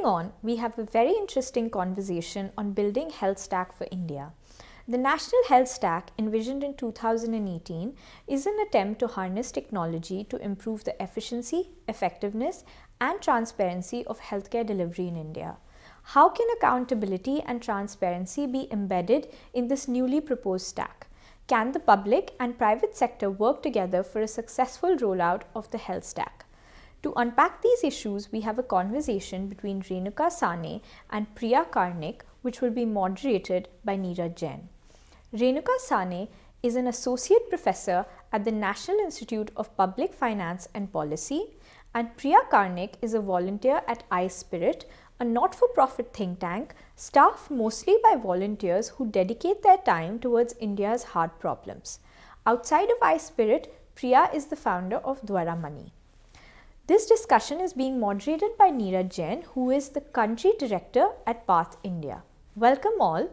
Moving on, we have a very interesting conversation on building health stack for India. The National Health Stack, envisioned in 2018, is an attempt to harness technology to improve the efficiency, effectiveness, and transparency of healthcare delivery in India. How can accountability and transparency be embedded in this newly proposed stack? Can the public and private sector work together for a successful rollout of the health stack? To unpack these issues, we have a conversation between Renuka Sane and Priya Karnik, which will be moderated by Neeraj Jain. Renuka Sane is an associate professor at the National Institute of Public Finance and Policy, and Priya Karnik is a volunteer at iSpirit, a not-for-profit think tank staffed mostly by volunteers who dedicate their time towards India's heart problems. Outside of iSpirit, Priya is the founder of Dwara Money. This discussion is being moderated by Neeraj Jain, who is the country director at Path India. Welcome all.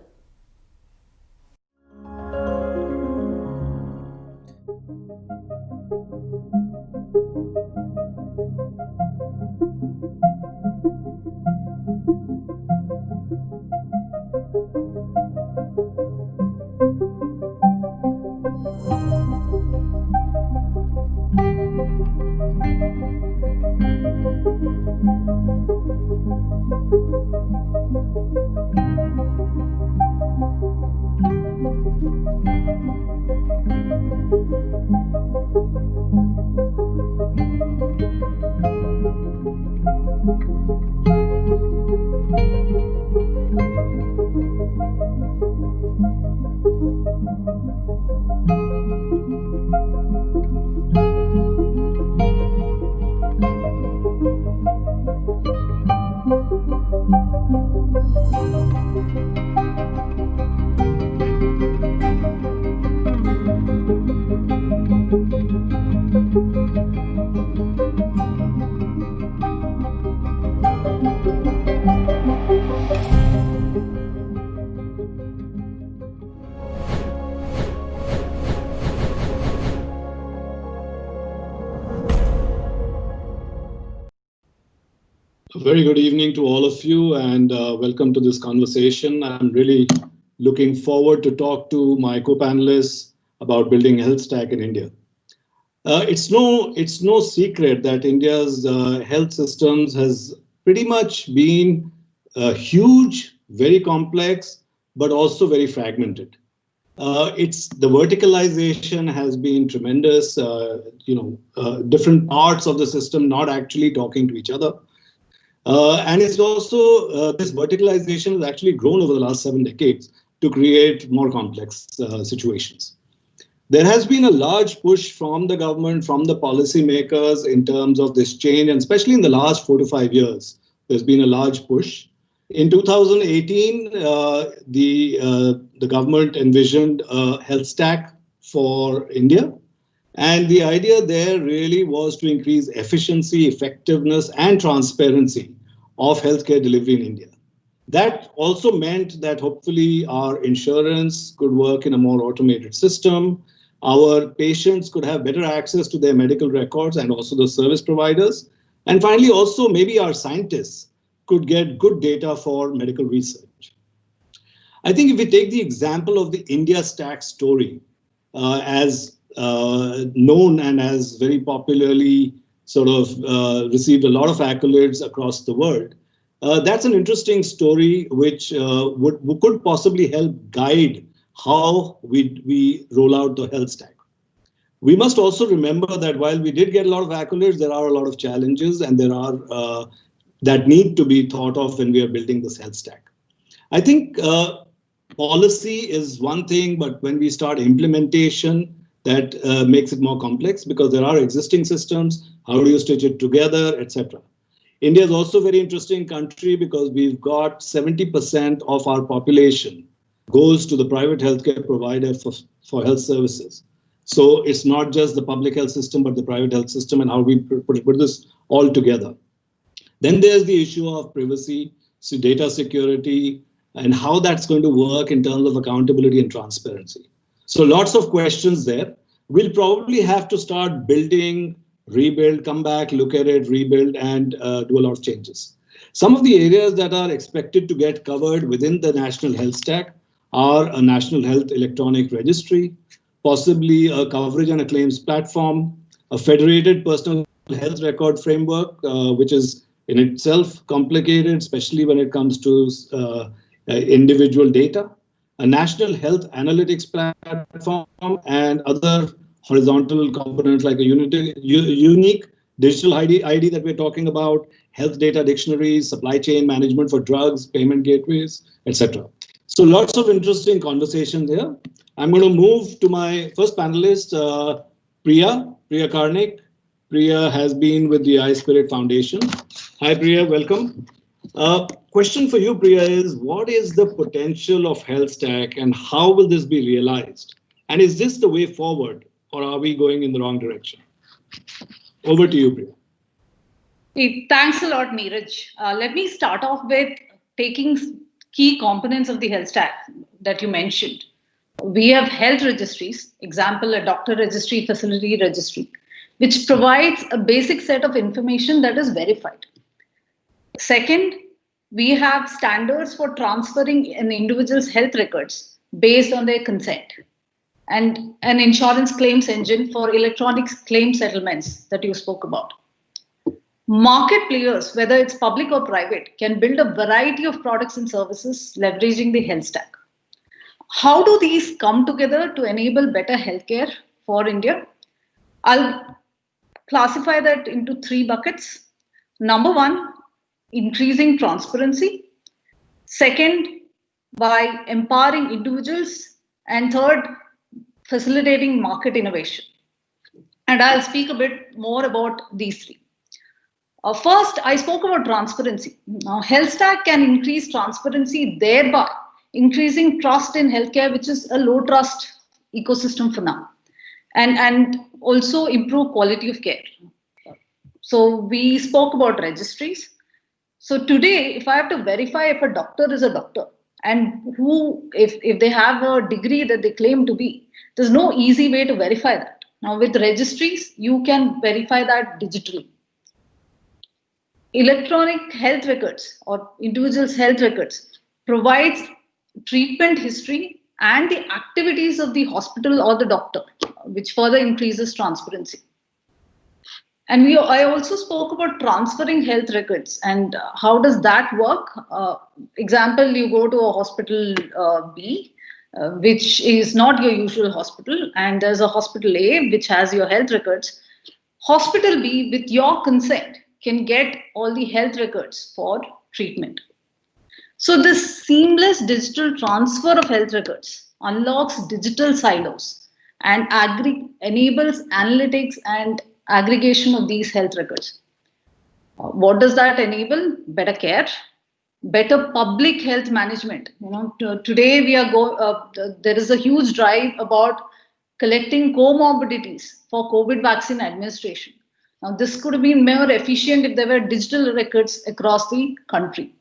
A very good evening to all of you, and welcome to this conversation. I'm really looking forward to talk to my co-panelists about building health stack in India. It's no secret that India's health systems has pretty much been huge, very complex, but also very fragmented. The verticalization has been tremendous. Different parts of the system not actually talking to each other. And it's also, this verticalization has actually grown over the last 7 decades to create more complex situations. There has been a large push from the government, from the policymakers in terms of this change, and especially in the last 4 to 5 years, there's been a large push. In 2018, the government envisioned a health stack for India. And the idea there really was to increase efficiency, effectiveness, and transparency of healthcare delivery in India. That also meant that hopefully our insurance could work in a more automated system. Our patients could have better access to their medical records and also the service providers. And finally, also maybe our scientists could get good data for medical research. I think if we take the example of the India Stack story as known and as very popularly sort of received a lot of accolades across the world, that's an interesting story which could possibly help guide how we roll out the health stack. We must also remember that while we did get a lot of accolades, there are a lot of challenges and there are that need to be thought of when we are building this health stack. I think policy is one thing, but when we start implementation, that makes it more complex because there are existing systems. How do you stitch it together, etc. India is also a very interesting country because we've got 70% of our population goes to the private healthcare provider for health services. So it's not just the public health system, but the private health system and how we put this all together. Then there's the issue of privacy, so data security, and how that's going to work in terms of accountability and transparency. So lots of questions there. We'll probably have to start building, rebuild, come back, look at it, rebuild, and do a lot of changes. Some of the areas that are expected to get covered within the National Health Stack are a National Health Electronic Registry, possibly a coverage and a claims platform, a federated personal health record framework, which is in itself complicated, especially when it comes to individual data, a national health analytics platform, and other horizontal components like a unique digital ID that we're talking about, health data dictionaries, supply chain management for drugs, payment gateways, etc. So lots of interesting conversation there. I'm going to move to my first panelist, Priya Karnik. Priya has been with the iSpirit Foundation. Hi, Priya, welcome. Question for you, Priya, is what is the potential of Health Stack and how will this be realized? And is this the way forward or are we going in the wrong direction? Over to you, Priya. Thanks a lot, Neeraj. Let me start off with taking key components of the health stack that you mentioned. We have health registries, example, a doctor registry, facility registry, which provides a basic set of information that is verified. Second, we have standards for transferring an individual's health records based on their consent, and an insurance claims engine for electronic claim settlements that you spoke about. Market players, whether it's public or private, can build a variety of products and services leveraging the health stack. How do these come together to enable better healthcare for India? I'll classify that into three buckets. Number one, increasing transparency. Second, by empowering individuals. And third, facilitating market innovation. And I'll speak a bit more about these three. First, I spoke about transparency. Now, Health Stack can increase transparency, thereby increasing trust in healthcare, which is a low trust ecosystem for now, and also improve quality of care. So we spoke about registries. So today, if I have to verify if a doctor is a doctor and if they have a degree that they claim to be, there's no easy way to verify that. Now with registries, you can verify that digitally. Electronic health records or individuals' health records provides treatment history and the activities of the hospital or the doctor, which further increases transparency. And I also spoke about transferring health records and how does that work? Example, you go to a hospital B, which is not your usual hospital, and there's a hospital A, which has your health records. Hospital B, with your consent, can get all the health records for treatment. So this seamless digital transfer of health records unlocks digital silos and enables analytics and aggregation of these health records. What does that enable? Better care, better public health management. Today there is a huge drive about collecting comorbidities for COVID vaccine administration. Now, this could have been more efficient if there were digital records across the country.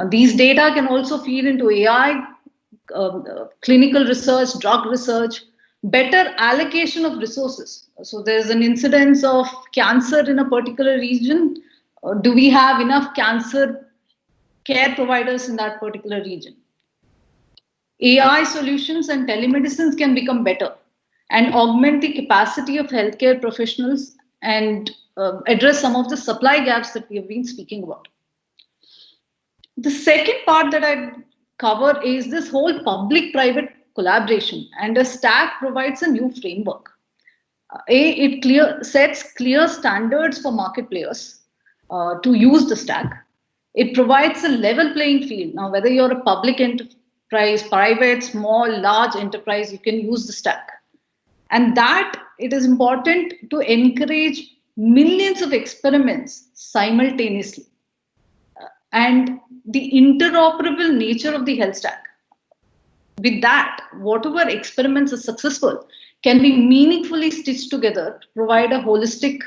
These data can also feed into AI, clinical research, drug research, better allocation of resources. So there's an incidence of cancer in a particular region. Do we have enough cancer care providers in that particular region? AI solutions and telemedicines can become better and augment the capacity of healthcare professionals and address some of the supply gaps that we have been speaking about. The second part that I cover is this whole public-private collaboration, and a stack provides a new framework. It sets clear standards for market players to use the stack. It provides a level playing field. Now, whether you're a public enterprise, private, small, large enterprise, you can use the stack. And that it is important to encourage millions of experiments simultaneously. And the interoperable nature of the health stack. With that, whatever experiments are successful can be meaningfully stitched together to provide a holistic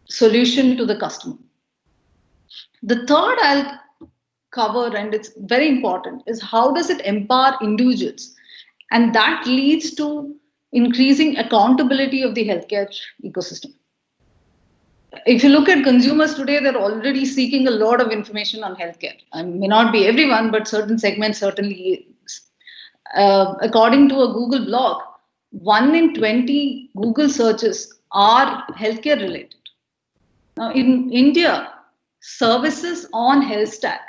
solution to the customer. The third I'll cover, and it's very important, is how does it empower individuals? And that leads to increasing accountability of the healthcare ecosystem. if you look at consumers today, they're already seeking a lot of information on healthcare. May not be everyone, but certain segments certainly is. According to a Google blog, 1 in 20 Google searches are healthcare related. Now, in India, services on health stack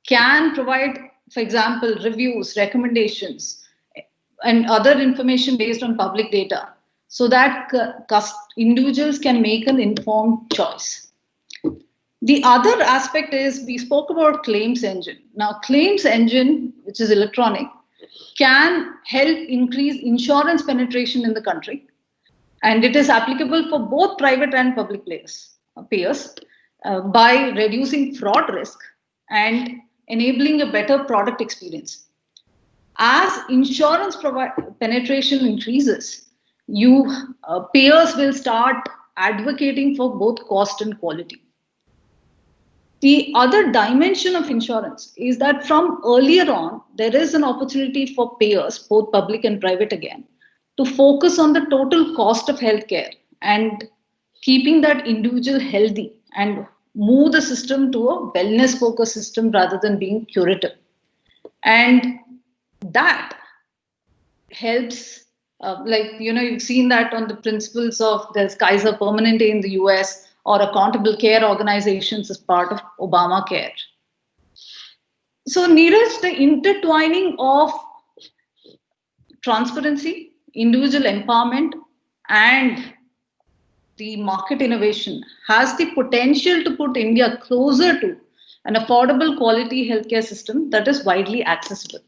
can provide, for example, reviews, recommendations, and other information based on public data so that individuals can make an informed choice. The other aspect is we spoke about claims engine. Now, claims engine, which is electronic, can help increase insurance penetration in the country. And it is applicable for both private and public payers by reducing fraud risk and enabling a better product experience. As insurance penetration increases, payers will start advocating for both cost and quality. The other dimension of insurance is that from earlier on, there is an opportunity for payers, both public and private again, to focus on the total cost of healthcare and keeping that individual healthy and move the system to a wellness focused system rather than being curative. And that helps, you've seen that on the principles of there's Kaiser Permanente in the US or accountable care organizations as part of Obamacare. So, Neeraj, the intertwining of transparency, individual empowerment, and the market innovation has the potential to put India closer to an affordable quality healthcare system that is widely accessible.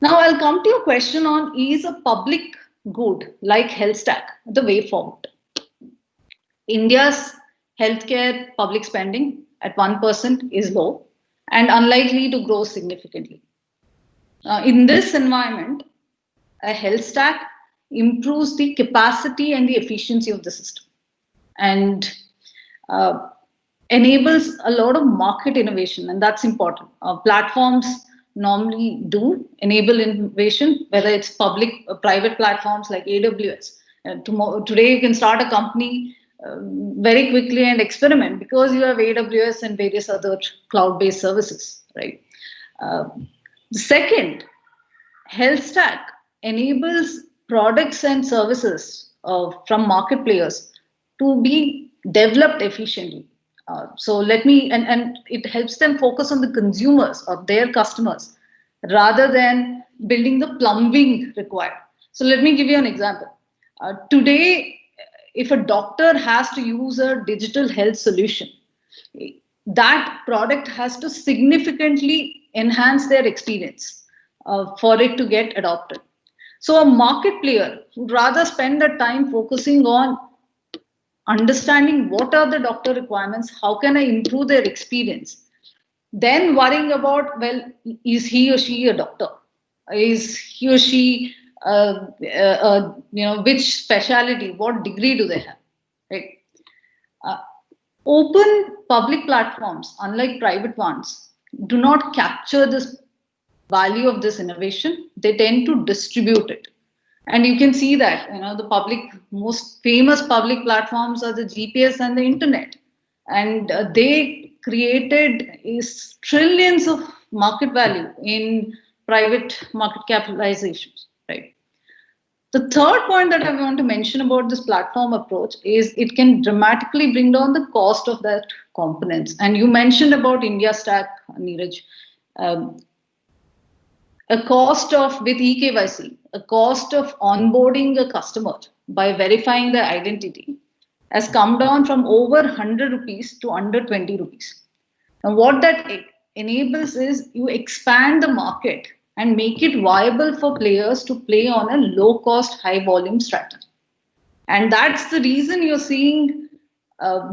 Now, I'll come to your question on is a public good like health stack the way forward? India's healthcare public spending at 1% is low and unlikely to grow significantly. In this environment, a health stack improves the capacity and the efficiency of the system and enables a lot of market innovation, and that's important. Platforms normally do enable innovation, whether it's public or private platforms like AWS. Today, you can start a company very quickly and experiment because you have AWS and various other cloud-based services, right? The second, health stack enables products and services from market players to be developed efficiently. And it helps them focus on the consumers or their customers rather than building the plumbing required. So let me give you an example. Today, if a doctor has to use a digital health solution, that product has to significantly enhance their experience for it to get adopted. So a market player would rather spend the time focusing on understanding what are the doctor requirements, how can I improve their experience, then worrying about, well, is he or she a doctor? Is he or she, which specialty, what degree do they have, right? Open public platforms, unlike private ones, do not capture this value of this innovation. They tend to distribute it. And you can see that, the most famous public platforms are the GPS and the internet. And they created trillions of market value in private market capitalizations, right? The third point that I want to mention about this platform approach is it can dramatically bring down the cost of that components. And you mentioned about India Stack, Neeraj. A cost of, with eKYC, a cost of onboarding a customer by verifying their identity has come down from over 100 rupees to under 20 rupees. And what that enables is you expand the market and make it viable for players to play on a low cost, high volume strategy. And that's the reason you're seeing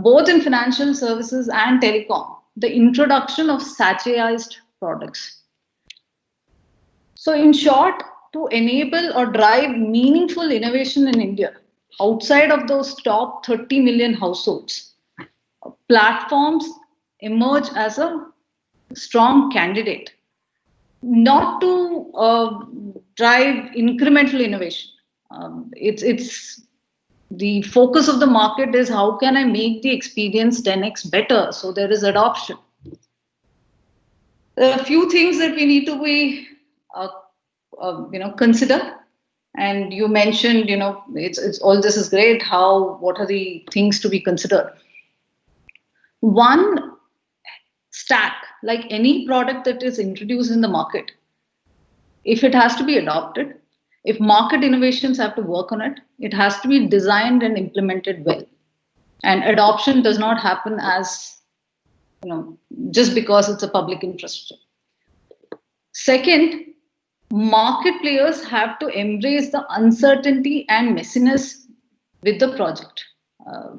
both in financial services and telecom, the introduction of sachetized products. So in short, to enable or drive meaningful innovation in India, outside of those top 30 million households, platforms emerge as a strong candidate, not to drive incremental innovation. It's the focus of the market is how can I make the experience 10x better so there is adoption. There are a few things that we need to be consider. And you mentioned, it's all this is great. What are the things to be considered? One, stack, like any product that is introduced in the market, if it has to be adopted, if market innovations have to work on it, it has to be designed and implemented well. And adoption does not happen as, just because it's a public infrastructure. Second, market players have to embrace the uncertainty and messiness with the project.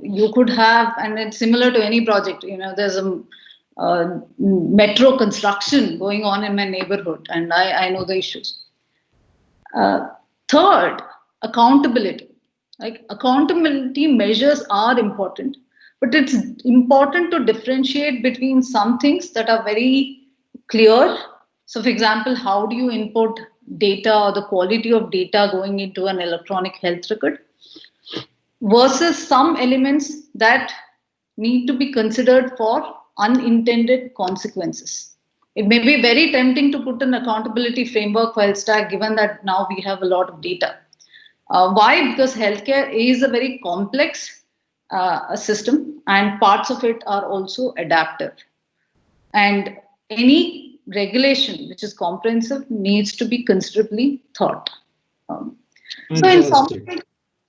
You could have, and it's similar to any project, there's a metro construction going on in my neighborhood, and I know the issues. Third, accountability. Like, accountability measures are important, but it's important to differentiate between some things that are very clear. So, for example, how do you input data or the quality of data going into an electronic health record versus some elements that need to be considered for unintended consequences. It may be very tempting to put an accountability framework for health stack, given that now we have a lot of data. Why? Because healthcare is a very complex system, and parts of it are also adaptive. And any regulation which is comprehensive needs to be considerably thought. So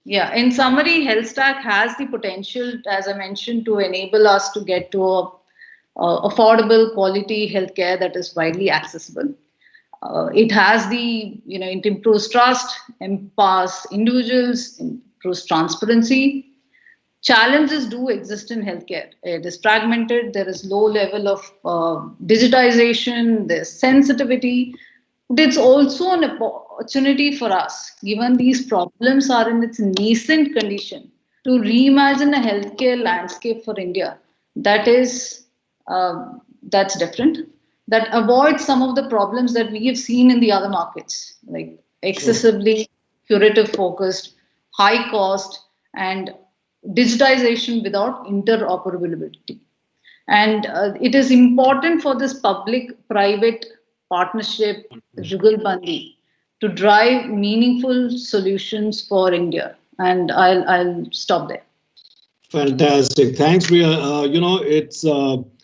in summary, health stack has the potential, as I mentioned, to enable us to get to a affordable quality healthcare that is widely accessible. It has it improves trust, empowers individuals, improves transparency. Challenges do exist in healthcare. It is fragmented. There is low level of digitization. There's sensitivity. But it's also an opportunity for us, given these problems are in its nascent condition, to reimagine a healthcare landscape for India that is that's different, that avoids some of the problems that we have seen in the other markets, like excessively curative focused, high cost, and digitization without interoperability. And it is important for this public-private partnership, Jugalbandi, to drive meaningful solutions for India. And I'll stop there. Fantastic. Thanks, Priya.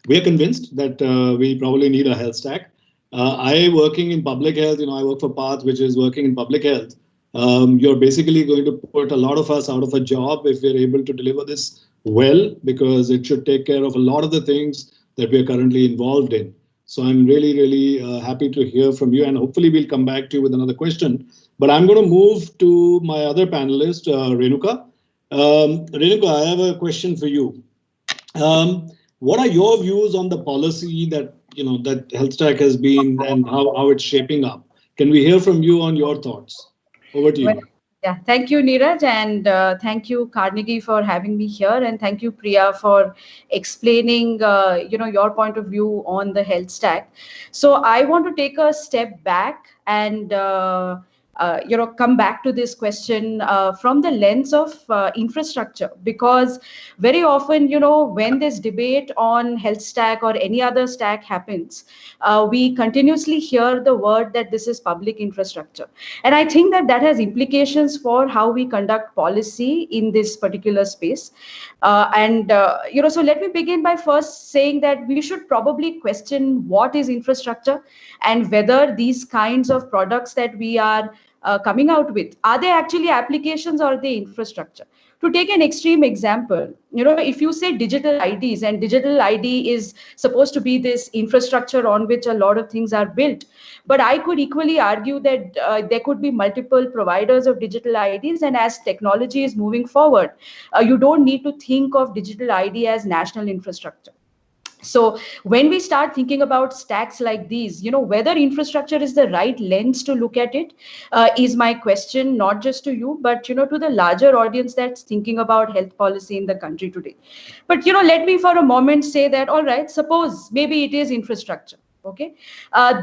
We are convinced that we probably need a health stack. I working in public health, I work for PATH, which is working in public health. You're basically going to put a lot of us out of a job if we're able to deliver this well, because it should take care of a lot of the things that we're currently involved in. So I'm really, really happy to hear from you, and hopefully we'll come back to you with another question. But I'm going to move to my other panelist, Renuka. Renuka, I have a question for you. What are your views on the policy that that health stack has been and how it's shaping up? Can we hear from you on your thoughts? Over to you. Well, yeah, thank you, Neeraj, and thank you, Carnegie, for having me here, and thank you, Priya, for explaining your point of view on the health stack. So I want to take a step back and come back to this question from the lens of infrastructure, because very often, when this debate on health stack or any other stack happens, we continuously hear the word that this is public infrastructure. And I think that has implications for how we conduct policy in this particular space. So let me begin by first saying that we should probably question what is infrastructure and whether these kinds of products that we are coming out with, are they actually applications or the infrastructure? To take an extreme example, if you say digital IDs, and digital ID is supposed to be this infrastructure on which a lot of things are built, but I could equally argue that there could be multiple providers of digital IDs, and as technology is moving forward, you don't need to think of digital ID as national infrastructure. So when we start thinking about stacks like these, whether infrastructure is the right lens to look at it, is my question, not just to you, but, to the larger audience that's thinking about health policy in the country today. But, let me for a moment say that, all right, suppose maybe it is infrastructure. Okay.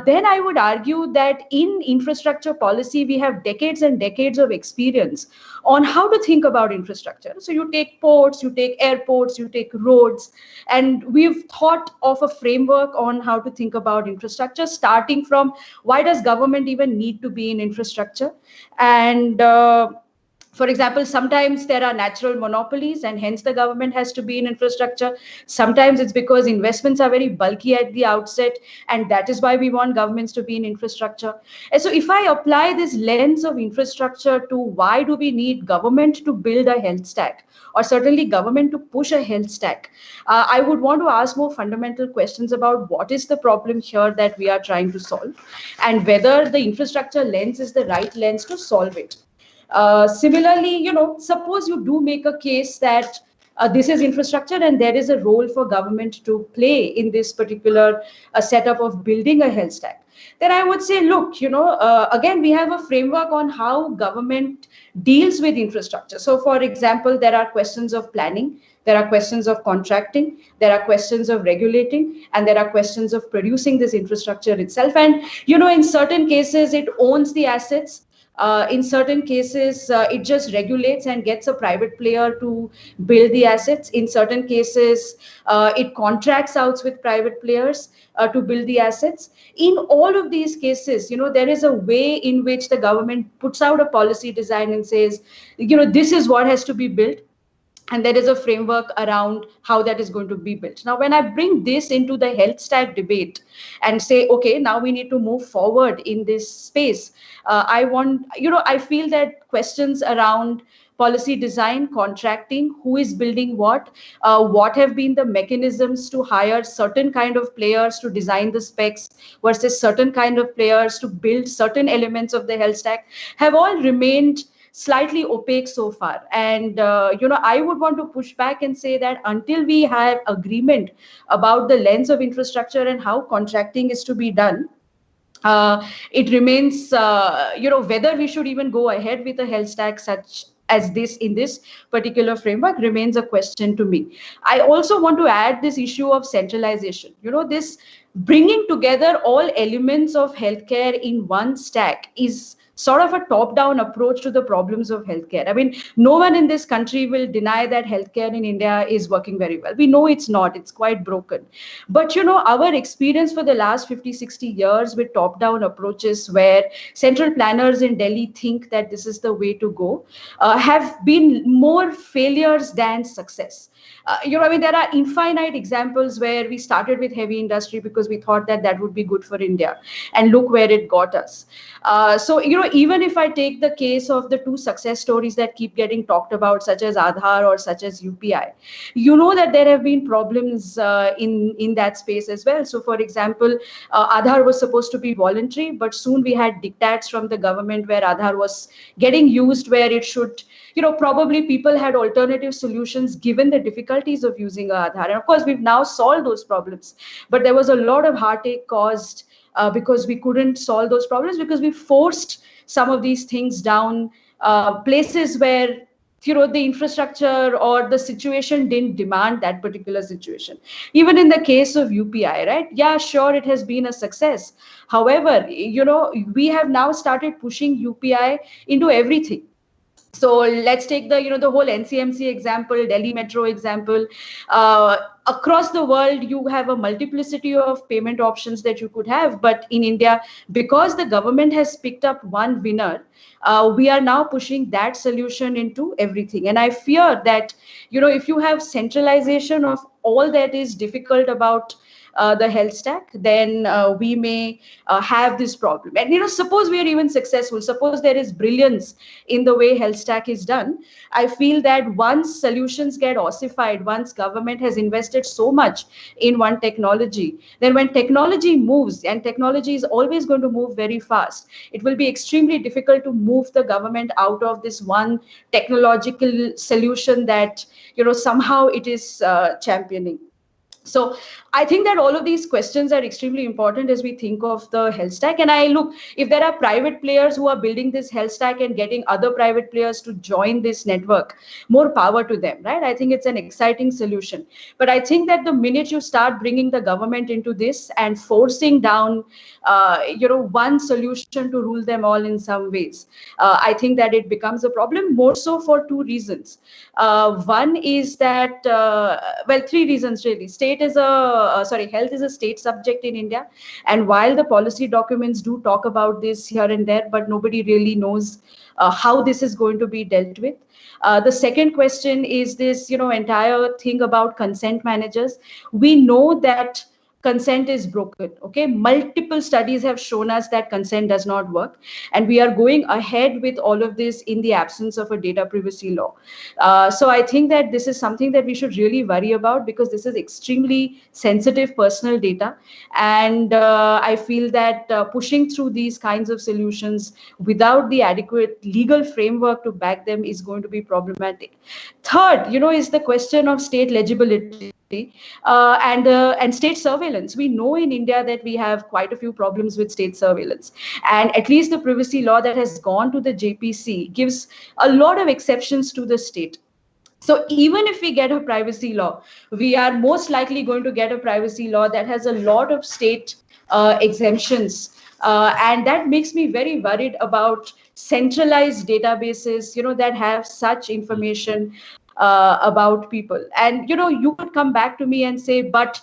Then I would argue that in infrastructure policy, we have decades and decades of experience on how to think about infrastructure. So you take ports, you take airports, you take roads, and we've thought of a framework on how to think about infrastructure, starting from why does government even need to be in infrastructure? And for example, sometimes there are natural monopolies and hence the government has to be in infrastructure. Sometimes it's because investments are very bulky at the outset, and that is why we want governments to be in infrastructure. And so if I apply this lens of infrastructure to why do we need government to build a health stack, or certainly government to push a health stack, I would want to ask more fundamental questions about what is the problem here that we are trying to solve, and whether the infrastructure lens is the right lens to solve it. Similarly, suppose you do make a case that this is infrastructure and there is a role for government to play in this particular setup of building a health stack. Then I would say, look, again, we have a framework on how government deals with infrastructure. So, for example, there are questions of planning, there are questions of contracting, there are questions of regulating, and there are questions of producing this infrastructure itself. And, in certain cases, it owns the assets. In certain cases, it just regulates and gets a private player to build the assets. In certain cases, it contracts out with private players to build the assets. In all of these cases, there is a way in which the government puts out a policy design and says, this is what has to be built, and there is a framework around how that is going to be built. Now, when I bring this into the health stack debate and say, okay, now we need to move forward in this space, I feel that questions around policy design, contracting, who is building what have been the mechanisms to hire certain kind of players to design the specs versus certain kind of players to build certain elements of the health stack, have all remained slightly opaque so far. And I would want to push back and say that until we have agreement about the lens of infrastructure and how contracting is to be done, it remains whether we should even go ahead with a health stack such as this in this particular framework remains a question to me. I also want to add this issue of centralization. This bringing together all elements of healthcare in one stack is sort of a top-down approach to the problems of healthcare. I mean, no one in this country will deny that healthcare in India is working very well. We know it's not, it's quite broken. But, our experience for the last 50, 60 years with top-down approaches where central planners in Delhi think that this is the way to go, have been more failures than success. There are infinite examples where we started with heavy industry because we thought that that would be good for India, and look where it got us. So, even if I take the case of the two success stories that keep getting talked about, such as Aadhaar or such as UPI, that there have been problems in that space as well. So, for example, Aadhaar was supposed to be voluntary, but soon we had diktats from the government where Aadhaar was getting used where it should. Probably people had alternative solutions given the difficulties of using Aadhaar. And of course, we've now solved those problems. But there was a lot of heartache caused because we couldn't solve those problems because we forced some of these things down places where the infrastructure or the situation didn't demand that particular situation. Even in the case of UPI, right? Yeah, sure, it has been a success. However, we have now started pushing UPI into everything. So let's take the whole NCMC example, Delhi Metro example. Across the world, you have a multiplicity of payment options that you could have. But in India, because the government has picked up one winner, we are now pushing that solution into everything. And I fear that, if you have centralization of all that is difficult about the health stack, then we may have this problem. And suppose we are even successful, suppose there is brilliance in the way health stack is done, I feel that once solutions get ossified, once government has invested so much in one technology, then when technology moves, and technology is always going to move very fast, it will be extremely difficult to move the government out of this one technological solution that somehow it is championing. So I think that all of these questions are extremely important as we think of the health stack. And I look, if there are private players who are building this health stack and getting other private players to join this network, more power to them, right? I think it's an exciting solution. But I think that the minute you start bringing the government into this and forcing down, one solution to rule them all in some ways, I think that it becomes a problem, more so for two reasons. One is that, three reasons really. Health is a state subject in India. And while the policy documents do talk about this here and there, but nobody really knows how this is going to be dealt with. The second question is this, entire thing about consent managers. We know that consent is broken. Okay, multiple studies have shown us that consent does not work, and we are going ahead with all of this in the absence of a data privacy law. So I think that this is something that we should really worry about, because this is extremely sensitive personal data, and I feel that pushing through these kinds of solutions without the adequate legal framework to back them is going to be problematic. Third, is the question of state legibility. And state surveillance. We know in India that we have quite a few problems with state surveillance, and at least the privacy law that has gone to the JPC gives a lot of exceptions to the state. So even if we get a privacy law, we are most likely going to get a privacy law that has a lot of state exemptions. And that makes me very worried about centralized databases, that have such information about people. And, you could come back to me and say, but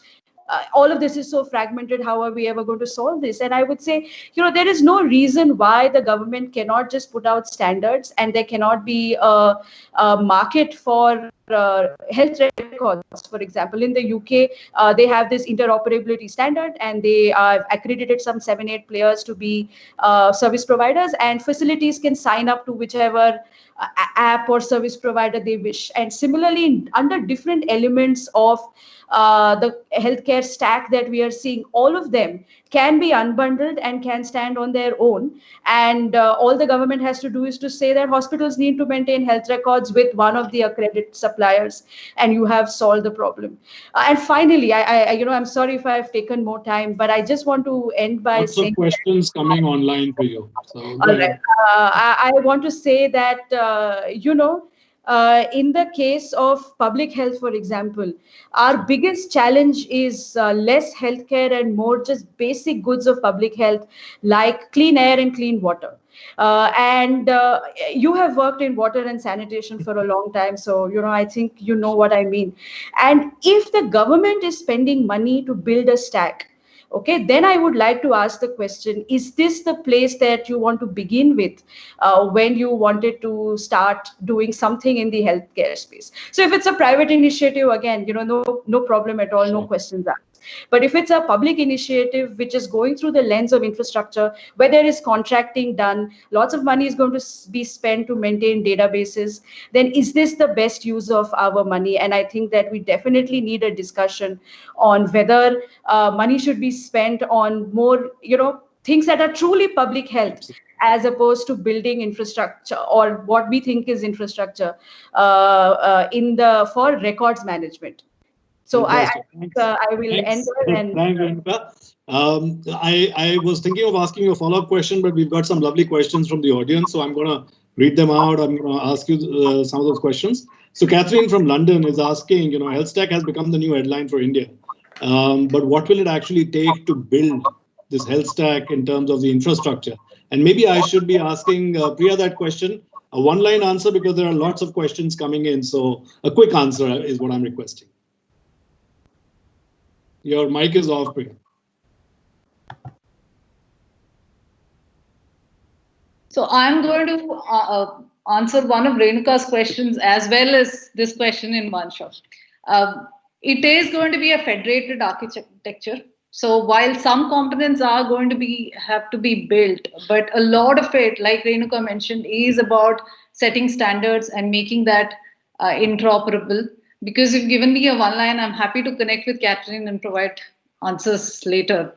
all of this is so fragmented. How are we ever going to solve this? And I would say, there is no reason why the government cannot just put out standards, and there cannot be a market for health records. For example, in the UK, they have this interoperability standard, and they have accredited some 7-8 players to be service providers, and facilities can sign up to whichever app or service provider they wish. And similarly, under different elements of the healthcare stack that we are seeing, all of them can be unbundled and can stand on their own. And all the government has to do is to say that hospitals need to maintain health records with one of the accredited suppliers, and you have solved the problem. And finally, I'm sorry if I've taken more time, but I just want to end by Lots saying of questions coming online for you. So all right. I want to say that, in the case of public health, for example, our biggest challenge is less healthcare and more just basic goods of public health, like clean air and clean water. And you have worked in water and sanitation for a long time, so I think you know what I mean. And if the government is spending money to build a stack, okay, then I would like to ask the question, is this the place that you want to begin with when you wanted to start doing something in the healthcare space? So if it's a private initiative, again, no problem at all, no questions asked. But if it's a public initiative which is going through the lens of infrastructure, where there is contracting done, lots of money is going to be spent to maintain databases, then is this the best use of our money? And I think that we definitely need a discussion on whether money should be spent on more, things that are truly public health, as opposed to building infrastructure, or what we think is infrastructure for records management. So I will end there. And thanks, Renuka. I was thinking of asking you a follow-up question, but we've got some lovely questions from the audience, so I'm going to read them out. I'm going to ask you some of those questions. So Catherine from London is asking, Health Stack has become the new headline for India, but what will it actually take to build this Health Stack in terms of the infrastructure? And maybe I should be asking Priya that question, a one-line answer, because there are lots of questions coming in. So a quick answer is what I'm requesting. Your mic is off, Priya. So I'm going to answer one of Renuka's questions as well as this question in one shot. It is going to be a federated architecture. So while some components are going to have to be built, but a lot of it, like Renuka mentioned, is about setting standards and making that interoperable. Because you've given me a one line, I'm happy to connect with Catherine and provide answers later.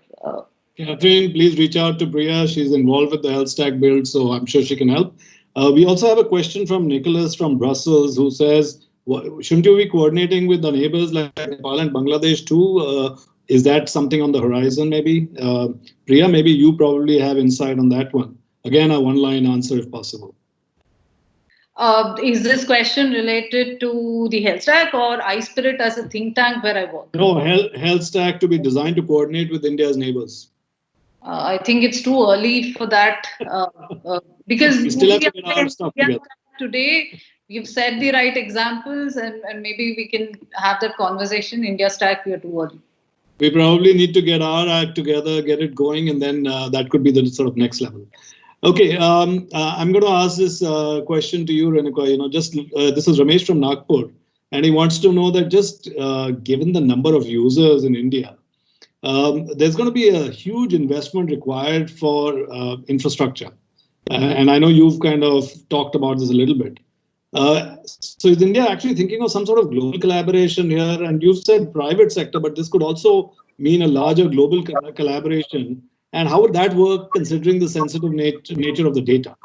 Catherine, please reach out to Priya. She's involved with the Health Stack build, so I'm sure she can help. We also have a question from Nicholas from Brussels, who says, shouldn't you be coordinating with the neighbors like Nepal and Bangladesh too? Is that something on the horizon maybe? Priya, maybe you probably have insight on that one. Again, a one-line answer if possible. Is this question related to the health stack or iSpirit as a think tank where I work? No, health stack to be designed to coordinate with India's neighbors. I think it's too early for that because we still have to get our stuff together. Today, you've set the right examples and maybe we can have that conversation. India stack, we are too early. We probably need to get our act together, get it going, and then that could be the sort of next level. Okay, I'm going to ask this question to you, Renuka. This is Ramesh from Nagpur, and he wants to know that just given the number of users in India, there's going to be a huge investment required for infrastructure. And I know you've kind of talked about this a little bit. So is India actually thinking of some sort of global collaboration here? And you've said private sector, but this could also mean a larger global collaboration. And how would that work considering the sensitive nature of the data?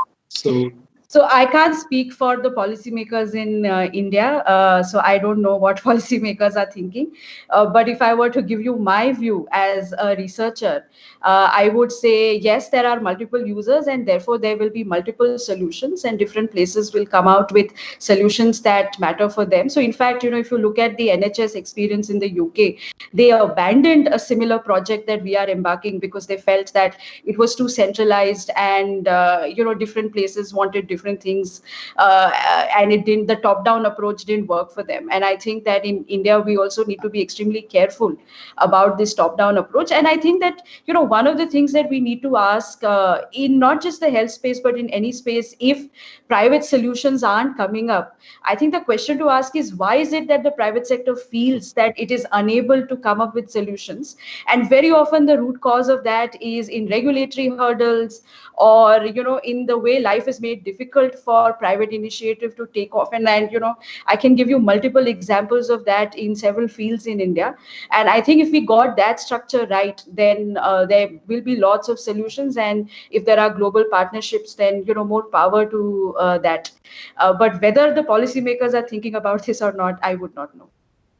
So I can't speak for the policymakers in India, so I don't know what policymakers are thinking. But if I were to give you my view as a researcher, I would say, yes, there are multiple users and therefore there will be multiple solutions and different places will come out with solutions that matter for them. So in fact, if you look at the NHS experience in the UK, they abandoned a similar project that we are embarking because they felt that it was too centralized and, different places wanted different things and the top-down approach didn't work for them. And I think that in India, we also need to be extremely careful about this top-down approach. And I think that, one of the things that we need to ask in not just the health space, but in any space, if private solutions aren't coming up, I think the question to ask is, why is it that the private sector feels that it is unable to come up with solutions? And very often the root cause of that is in regulatory hurdles or, in the way life is made difficult for private initiative to take off. And I can give you multiple examples of that in several fields in India. And I think if we got that structure right, then there will be lots of solutions. And if there are global partnerships, then, more power to that. But whether the policymakers are thinking about this or not, I would not know.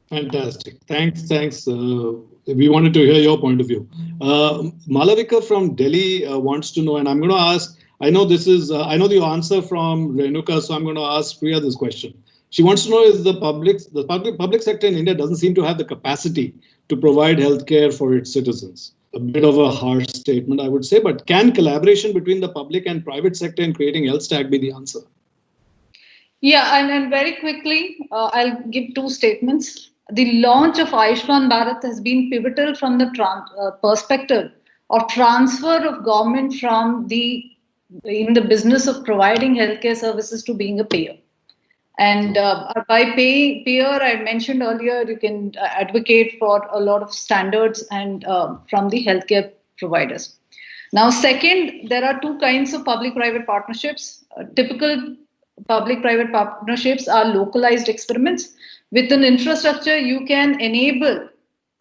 Fantastic. Thanks. We wanted to hear your point of view. Malavika from Delhi wants to know, and I'm going to ask, I know the answer from Renuka, so I'm going to ask Priya this question. She wants to know if the public sector in India doesn't seem to have the capacity to provide healthcare for its citizens. A bit of a harsh statement, I would say, but can collaboration between the public and private sector in creating health stack be the answer? Yeah, and very quickly, I'll give two statements. The launch of Ayushman Bharat has been pivotal from the perspective of transfer of government from in the business of providing healthcare services to being a payer. And by payer, I mentioned earlier, you can advocate for a lot of standards and from the healthcare providers. Now, second, there are two kinds of public-private partnerships. Typical public-private partnerships are localized experiments. With an infrastructure, you can enable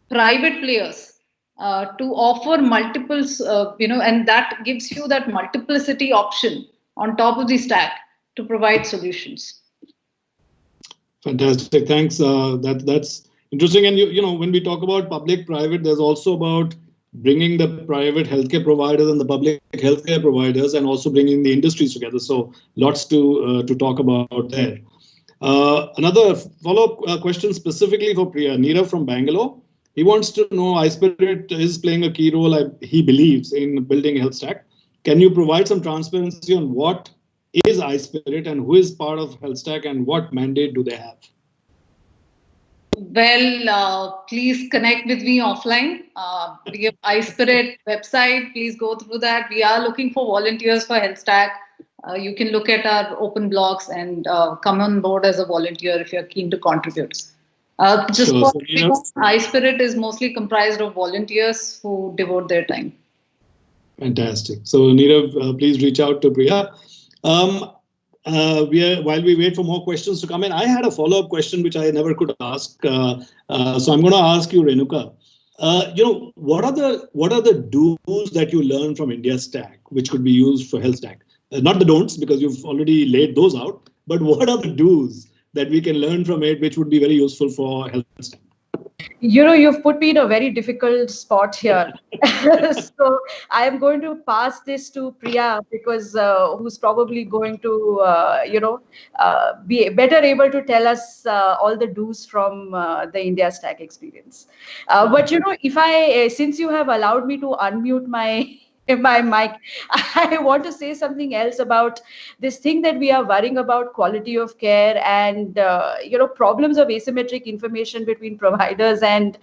private players to offer multiples, and that gives you that multiplicity option on top of the stack to provide solutions. Fantastic. Thanks. That's interesting. And when we talk about public-private, there's also about bringing the private healthcare providers and the public healthcare providers, and also bringing the industries together. So lots to talk about there. Another follow-up question specifically for Priya. Neerav from Bangalore. He wants to know, iSpirit is playing a key role, he believes, in building a health stack. Can you provide some transparency on what is iSpirit and who is part of health stack and what mandate do they have? Well, please connect with me offline. We have iSpirit website. Please go through that. We are looking for volunteers for health stack. You can look at our open blogs and come on board as a volunteer if you're keen to contribute. iSpirit is mostly comprised of volunteers who devote their time. Fantastic. So Neerav, please reach out to Priya. While we wait for more questions to come in, I had a follow-up question which I never could ask. So I'm going to ask you, Renuka. What are the do's that you learn from India Stack which could be used for health stack? Not the don'ts, because you've already laid those out, but what are the do's that we can learn from it which would be very useful for health stack? You've put me in a very difficult spot here. So I am going to pass this to Priya because who's probably going to, be better able to tell us all the do's from the India Stack experience. But if since you have allowed me to unmute my mic, I want to say something else about this thing that we are worrying about quality of care and problems of asymmetric information between providers and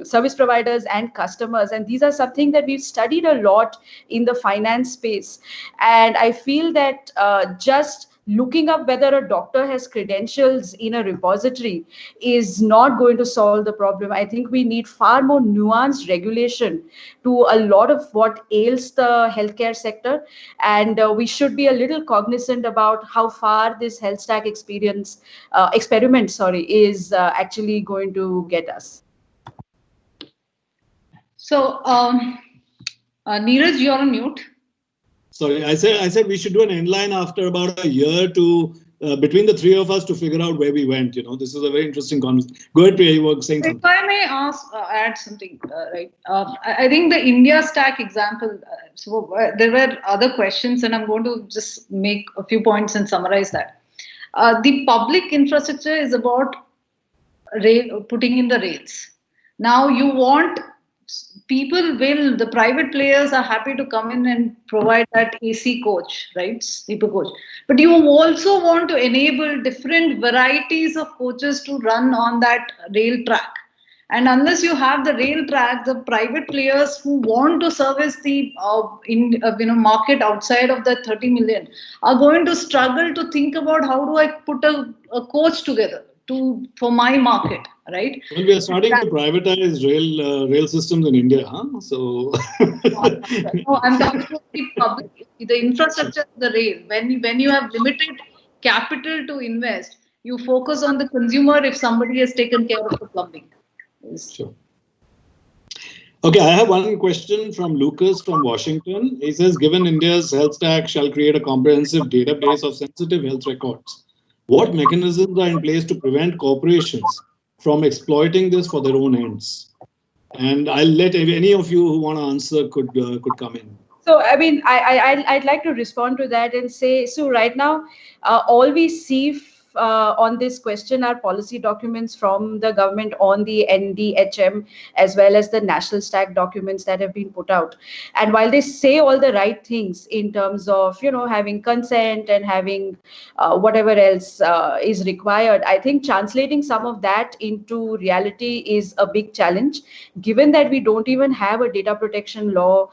service providers and customers. And these are something that we've studied a lot in the finance space. And I feel that just looking up whether a doctor has credentials in a repository is not going to solve the problem. I think we need far more nuanced regulation to a lot of what ails the healthcare sector. And we should be a little cognizant about how far this health stack experiment is actually going to get us. So, Neeraj, you're on mute. Sorry, I said we should do an inline after about a year to between the three of us to figure out where we went. This is a very interesting conversation. Go ahead, Priya, you were saying something. If I may add something, right? I think the India Stack example, there were other questions, and I'm going to just make a few points and summarize that. The public infrastructure is about putting in the rails. Now you want the private players are happy to come in and provide that AC coach, right? Sleeper coach. But you also want to enable different varieties of coaches to run on that rail track. And unless you have the rail track, the private players who want to service the market outside of the 30 million are going to struggle to think about how do I put a coach together for my market, right? Well, we are starting to privatize rail systems in India, huh? So no, I'm talking about the public, the infrastructure, the rail. When you have limited capital to invest, you focus on the consumer if somebody has taken care of the plumbing. Sure. Okay, I have one question from Lucas from Washington. He says, given India's health stack shall create a comprehensive database of sensitive health records, what mechanisms are in place to prevent corporations from exploiting this for their own ends? And I'll let any of you who want to answer could come in. So, I mean, I'd like to respond to that and say, so right now, all we see on this question are policy documents from the government on the NDHM, as well as the national stack documents that have been put out. And while they say all the right things in terms of, having consent and having whatever else is required, I think translating some of that into reality is a big challenge, given that we don't even have a data protection law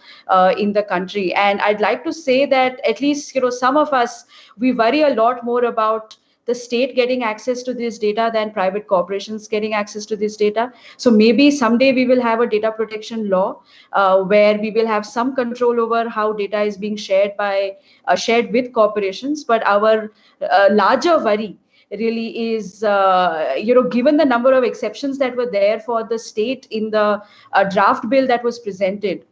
in the country. And I'd like to say that at least, some of us, we worry a lot more about the state getting access to this data than private corporations getting access to this data. So maybe someday we will have a data protection law where we will have some control over how data is being shared with corporations. But our larger worry really is, given the number of exceptions that were there for the state in the draft bill that was presented,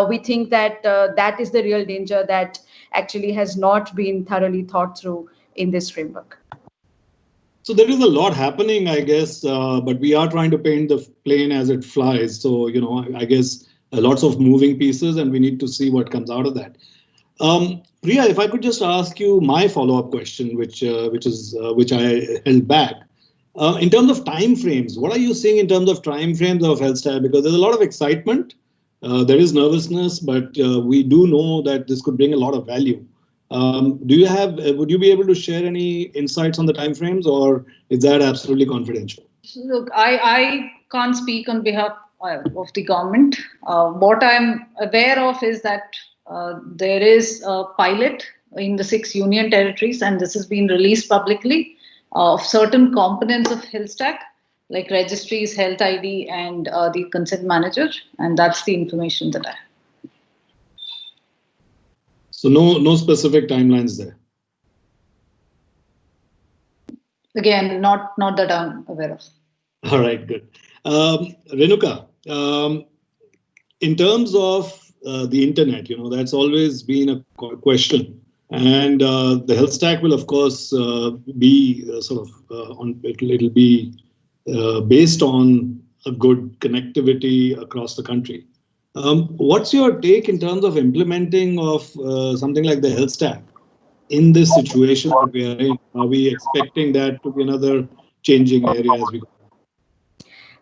we think that that is the real danger that actually has not been thoroughly thought through in this framework. So there is a lot happening, I guess, but we are trying to paint the plane as it flies. So, I guess lots of moving pieces, and we need to see what comes out of that. Priya, if I could just ask you my follow-up question, which I held back. In terms of time frames, what are you seeing in terms of time frames of health stack? Because there's a lot of excitement, there is nervousness, but we do know that this could bring a lot of value. Would you be able to share any insights on the timeframes, or is that absolutely confidential? Look, I can't speak on behalf of the government. What I'm aware of is that there is a pilot in the 6 union territories, and this has been released publicly, of certain components of health stack, like registries, health ID, and the consent manager, and that's the information that I have. So no specific timelines there. Again, not that I'm aware of. All right, good. Renuka, in terms of the internet, that's always been a question, and the health stack will, of course, be it'll be based on a good connectivity across the country. What's your take in terms of implementing of something like the health stack in this situation that we are in? Are we expecting that to be another changing area as we go?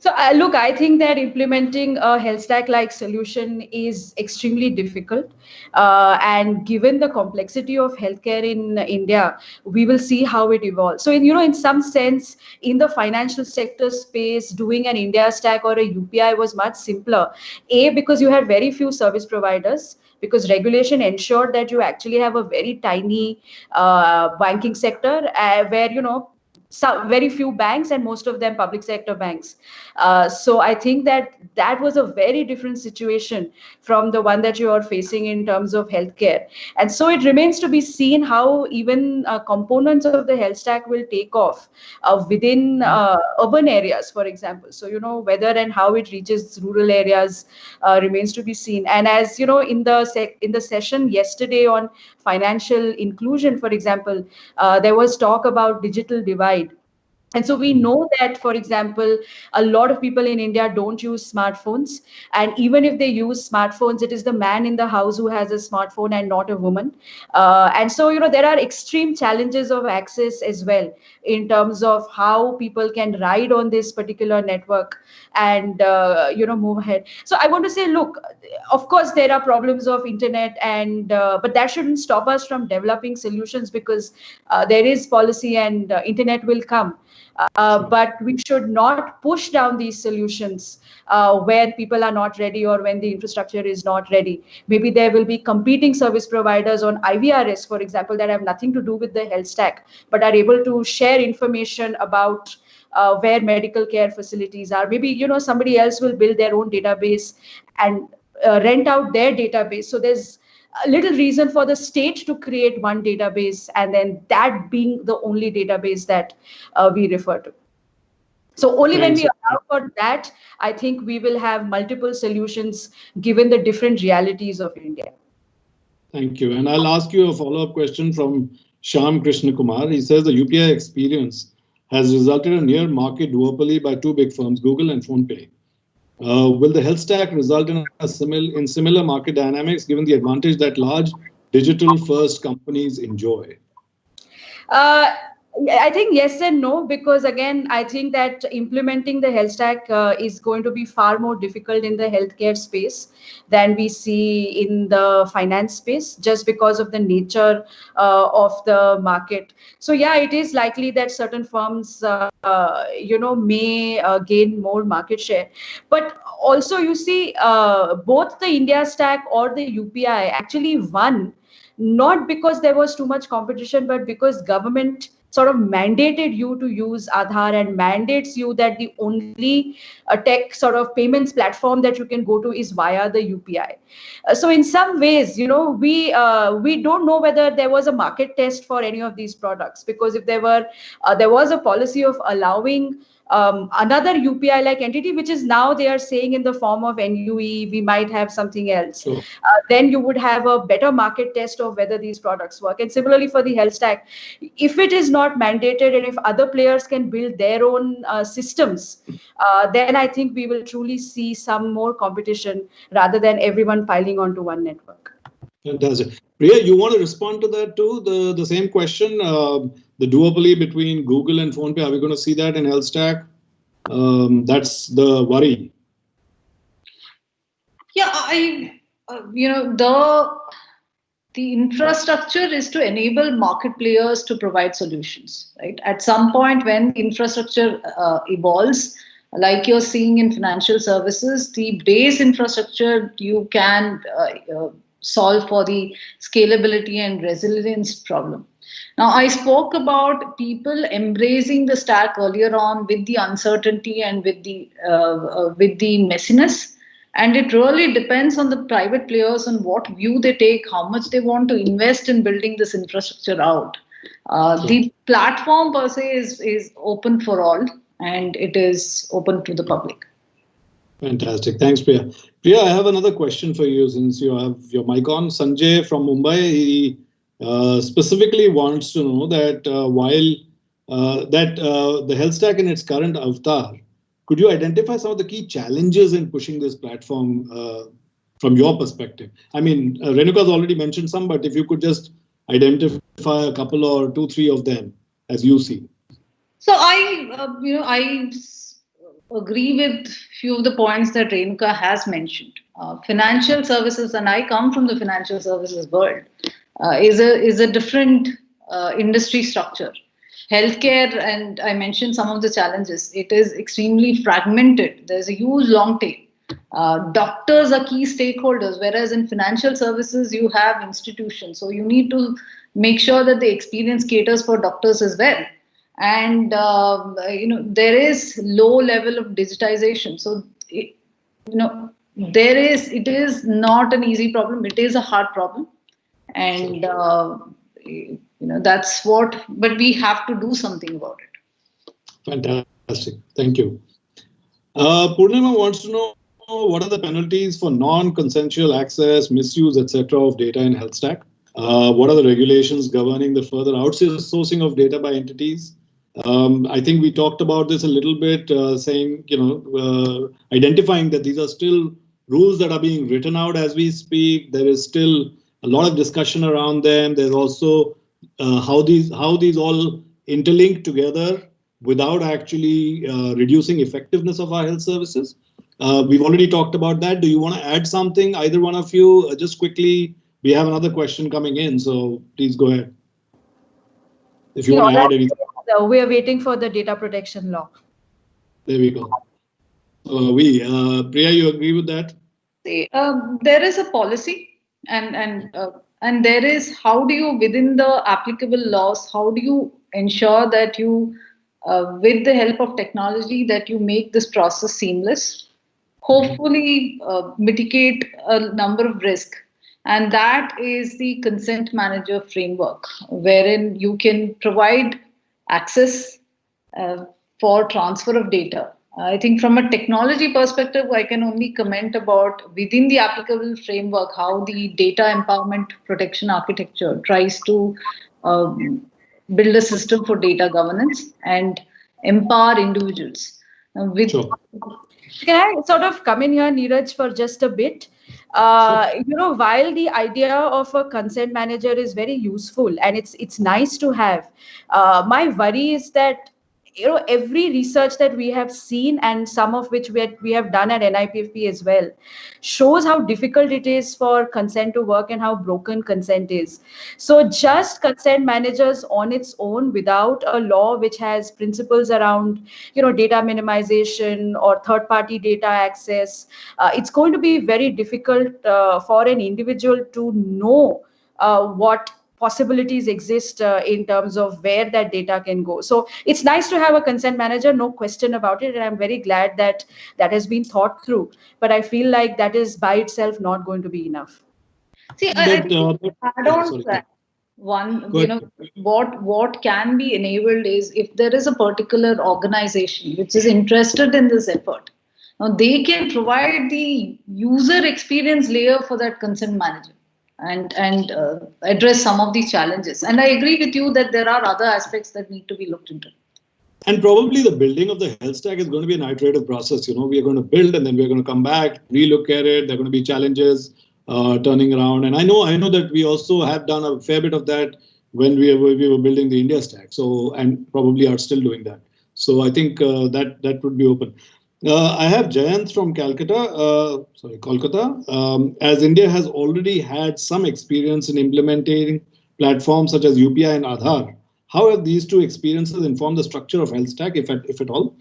So, look, I think that implementing a health stack like solution is extremely difficult. And given the complexity of healthcare in India, we will see how it evolves. So, in some sense, in the financial sector space, doing an India stack or a UPI was much simpler. A, because you had very few service providers, because regulation ensured that you actually have a very tiny banking sector where, some very few banks and most of them public sector banks. So I think that was a very different situation from the one that you are facing in terms of healthcare. And so it remains to be seen how even components of the health stack will take off within urban areas, for example. So, whether and how it reaches rural areas remains to be seen. And as you know, in the session yesterday on financial inclusion, for example, there was talk about digital divide. And so we know that, for example, a lot of people in India don't use smartphones. And even if they use smartphones, it is the man in the house who has a smartphone and not a woman. And so, there are extreme challenges of access as well in terms of how people can ride on this particular network and, move ahead. So I want to say, look, of course, there are problems of internet, but that shouldn't stop us from developing solutions, because there is policy and internet will come. But we should not push down these solutions where people are not ready or when the infrastructure is not ready. Maybe there will be competing service providers on IVRS, for example, that have nothing to do with the health stack, but are able to share information about where medical care facilities are. Maybe, somebody else will build their own database and rent out their database. So there's a little reason for the state to create one database, and then that being the only database that we refer to. So only when we allow for that, I think we will have multiple solutions given the different realities of India. Thank you. And I'll ask you a follow-up question from Shyam Krishna Kumar. He says the UPI experience has resulted in near market duopoly by two big firms, Google and PhonePe. Will the health stack result in similar market dynamics, given the advantage that large digital-first companies enjoy? I think yes and no, because again, I think that implementing the health stack is going to be far more difficult in the healthcare space than we see in the finance space, just because of the nature of the market. So yeah, it is likely that certain firms, may gain more market share. But also, you see, both the India stack or the UPI actually won, not because there was too much competition, but because government sort of mandated you to use Aadhaar and mandates you that the only tech sort of payments platform that you can go to is via the UPI. So in some ways, we don't know whether there was a market test for any of these products, because if there was a policy of allowing another UPI-like entity, which is now they are saying in the form of NUE, we might have something else. Sure. Then you would have a better market test of whether these products work. And similarly for the health stack, if it is not mandated and if other players can build their own systems, then I think we will truly see some more competition rather than everyone piling onto one network. Fantastic. Priya, you want to respond to that too? The same question, the duopoly between Google and PhonePe, are we going to see that in health stack? That's the worry. Yeah, the infrastructure is to enable market players to provide solutions, right? At some point when infrastructure evolves, like you're seeing in financial services, the base infrastructure you can solve for the scalability and resilience problem. Now, I spoke about people embracing the stack earlier on with the uncertainty and with the messiness. And it really depends on the private players on what view they take, how much they want to invest in building this infrastructure out. The platform per se is open for all, and it is open to the public. Fantastic. Thanks, Priya. Priya, I have another question for you since you have your mic on. Sanjay from Mumbai, he specifically wants to know that while that the health stack in its current avatar, could you identify some of the key challenges in pushing this platform from your perspective? I mean, Renuka's already mentioned some, but if you could just identify a couple or two, three of them as you see. So I agree with few of the points that Renuka has mentioned. Financial services, and I come from the financial services world, is a different industry structure. Healthcare, and I mentioned some of the challenges. It is extremely fragmented. There's a huge long tail. Doctors are key stakeholders, whereas in financial services you have institutions. So you need to make sure that the experience caters for doctors as well. And there is low level of digitization. So it is not an easy problem. It is a hard problem, and that's what. But we have to do something about it. Fantastic, thank you. Purnima wants to know what are the penalties for non-consensual access, misuse, etc. of data in health stack. What are the regulations governing the further outsourcing of data by entities? I think we talked about this a little bit, saying, identifying that these are still rules that are being written out as we speak. There is still a lot of discussion around them. There's also how these all interlink together without actually reducing effectiveness of our health services. We've already talked about that. Do you want to add something, either one of you? Just quickly, we have another question coming in, so please go ahead. If you want to add anything. We are waiting for the data protection law. There we go. Priya, you agree with that? There is a policy, and there is, how do you, within the applicable laws, how do you ensure that you, with the help of technology, that you make this process seamless, hopefully mitigate a number of risks. And that is the consent manager framework, wherein you can provide access for transfer of data. I think from a technology perspective, I can only comment about within the applicable framework how the data empowerment protection architecture tries to build a system for data governance and empower individuals. Sure. Can I sort of come in here, Neeraj, for just a bit? While the idea of a consent manager is very useful and it's nice to have, my worry is that every research that we have seen, and some of which we have done at NIPFP as well, shows how difficult it is for consent to work and how broken consent is. So just consent managers on its own, without a law which has principles around data minimization or third party data access, it's going to be very difficult for an individual to know what possibilities exist in terms of where that data can go. So it's nice to have a consent manager, no question about it, and I'm very glad that that has been thought through. But I feel like that is by itself not going to be enough. See, I think add on to that. One, what can be enabled is, if there is a particular organization which is interested in this effort, now they can provide the user experience layer for that consent manager and address some of these challenges. And I agree with you that there are other aspects that need to be looked into. And probably the building of the health stack is going to be an iterative process. We are going to build and then we're going to come back, relook at it. There are going to be challenges turning around. And I know that we also have done a fair bit of that when we were building the India stack. So, and probably are still doing that. So I think that would be open. I have Jayant from Kolkata. As India has already had some experience in implementing platforms such as UPI and Aadhaar, how have these two experiences informed the structure of health stack, if at all?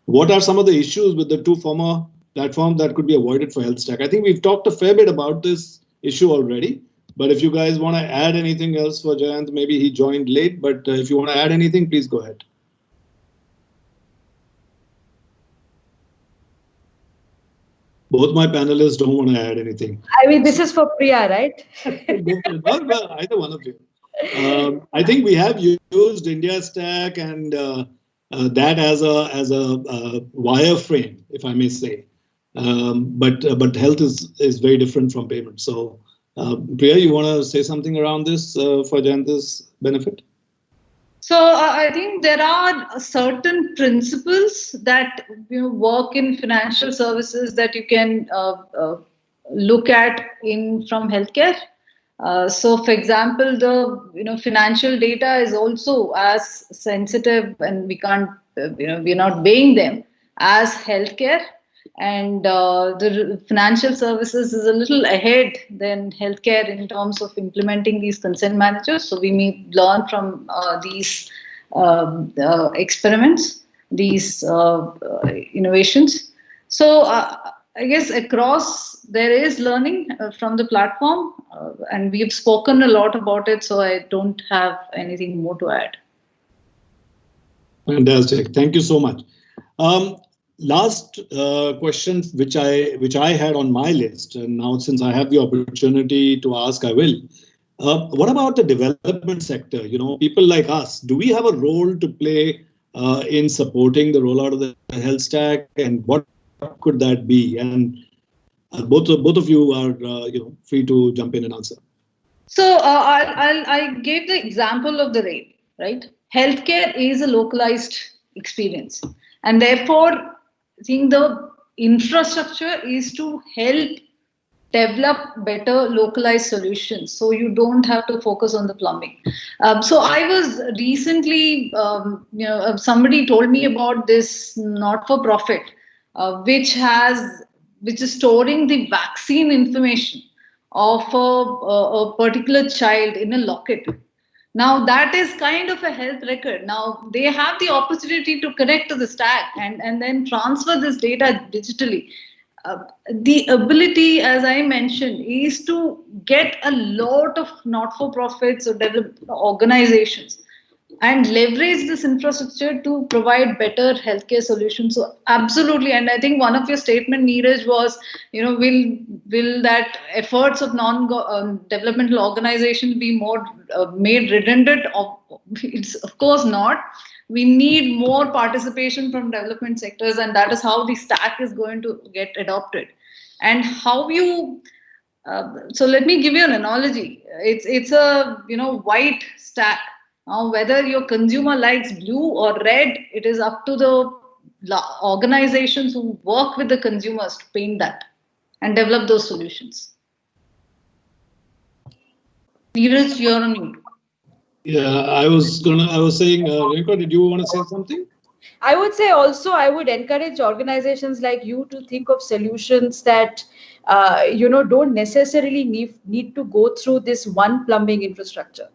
What are some of the issues with the two former platforms that could be avoided for health stack? I think we've talked a fair bit about this issue already, but if you guys want to add anything else for Jayant, maybe he joined late, but if you want to add anything, please go ahead. Both my panelists don't want to add anything. I mean, this is for Priya, right? Well, either one of you. I think we have used India Stack and that as a wireframe, if I may say. But health is very different from payment. So, Priya, you want to say something around this for Jayant's benefit? So I think there are certain principles that work in financial services that you can look at in from healthcare. So, for example, the financial data is also as sensitive, and we can't we're not weighing them as healthcare. And the financial services is a little ahead than healthcare in terms of implementing these consent managers. So we may learn from these experiments, these innovations. So I guess across there is learning from the platform, and we've spoken a lot about it. So I don't have anything more to add. Fantastic. Thank you so much. Last question, which I had on my list, and now since I have the opportunity to ask, I will. What about the development sector? People like us, do we have a role to play in supporting the rollout of the health stack, and what could that be? And both of you are free to jump in and answer. So I gave the example of the rail, right? Healthcare is a localized experience, and therefore, I think the infrastructure is to help develop better localized solutions, so you don't have to focus on the plumbing. So I was recently, somebody told me about this not-for-profit, which is storing the vaccine information of a particular child in a locket. Now that is kind of a health record. Now they have the opportunity to connect to the stack and then transfer this data digitally. The ability, as I mentioned, is to get a lot of not-for-profits or developed organizations and leverage this infrastructure to provide better healthcare solutions. So absolutely, and I think one of your statement, Neeraj, was, will that efforts of non-developmental organizations be more made redundant? It's of course not. We need more participation from development sectors, and that is how the stack is going to get adopted. And how you so let me give you an analogy. It's a white stack. Now, whether your consumer likes blue or red, it is up to the organizations who work with the consumers to paint that and develop those solutions. Neeraj, you're on mute. Yeah, I was saying, Renuka, did you want to say something? I would say also I would encourage organizations like you to think of solutions that don't necessarily need to go through this one plumbing infrastructure,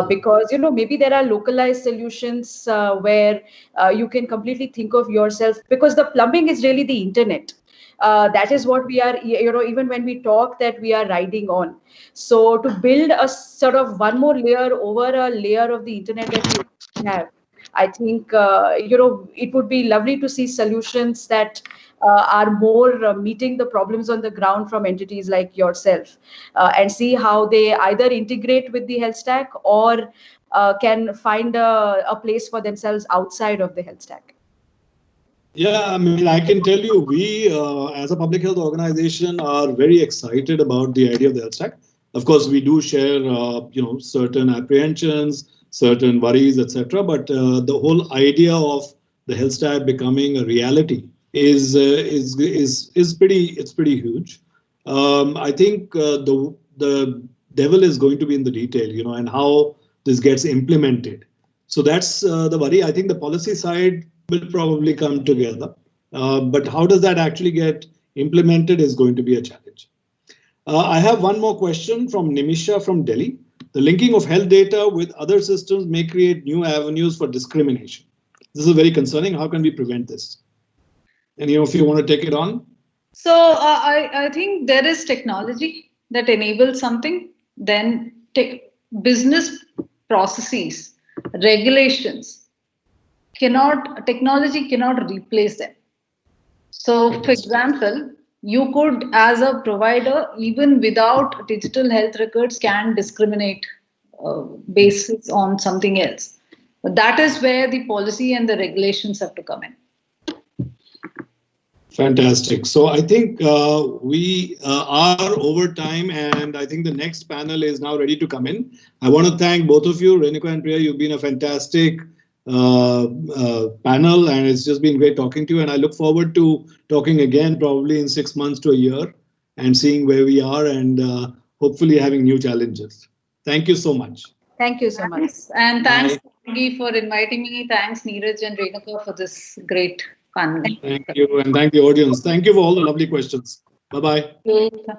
because maybe there are localized solutions where you can completely think of yourself, because the plumbing is really the internet. That is what we are, even when we talk that we are riding on. So to build a sort of one more layer over a layer of the internet that we have, I think, it would be lovely to see solutions that are more meeting the problems on the ground from entities like yourself, and see how they either integrate with the health stack or can find a place for themselves outside of the health stack. Yeah, I mean, I can tell you, we as a public health organization are very excited about the idea of the health stack. Of course, we do share, certain apprehensions, certain worries, etc. But the whole idea of the health stack becoming a reality is pretty huge. I think the devil is going to be in the detail, and how this gets implemented. So that's the worry. I think the policy side will probably come together, but how does that actually get implemented is going to be a challenge. I have one more question from Nimisha from Delhi. The linking of health data with other systems may create new avenues for discrimination. This is very concerning. How can we prevent this? And if you want to take it on. So I think there is technology that enables something, then business processes, regulations, technology cannot replace them. So, for example, you could, as a provider, even without digital health records, can discriminate basis on something else. But that is where the policy and the regulations have to come in. Fantastic. So I think we are over time, and I think the next panel is now ready to come in. I want to thank both of you, Renuka and Priya. You've been a fantastic panel, and it's just been great talking to you. And I look forward to talking again, probably in 6 months to a year, and seeing where we are, and hopefully having new challenges. Thank you so much. Thank you so much. Thanks. And thanks, Bye. Carnegie, for inviting me. Thanks, Neeraj and Renuka, for this great panel. Thank you, and thank the audience. Thank you for all the lovely questions. Bye-bye. Thank you.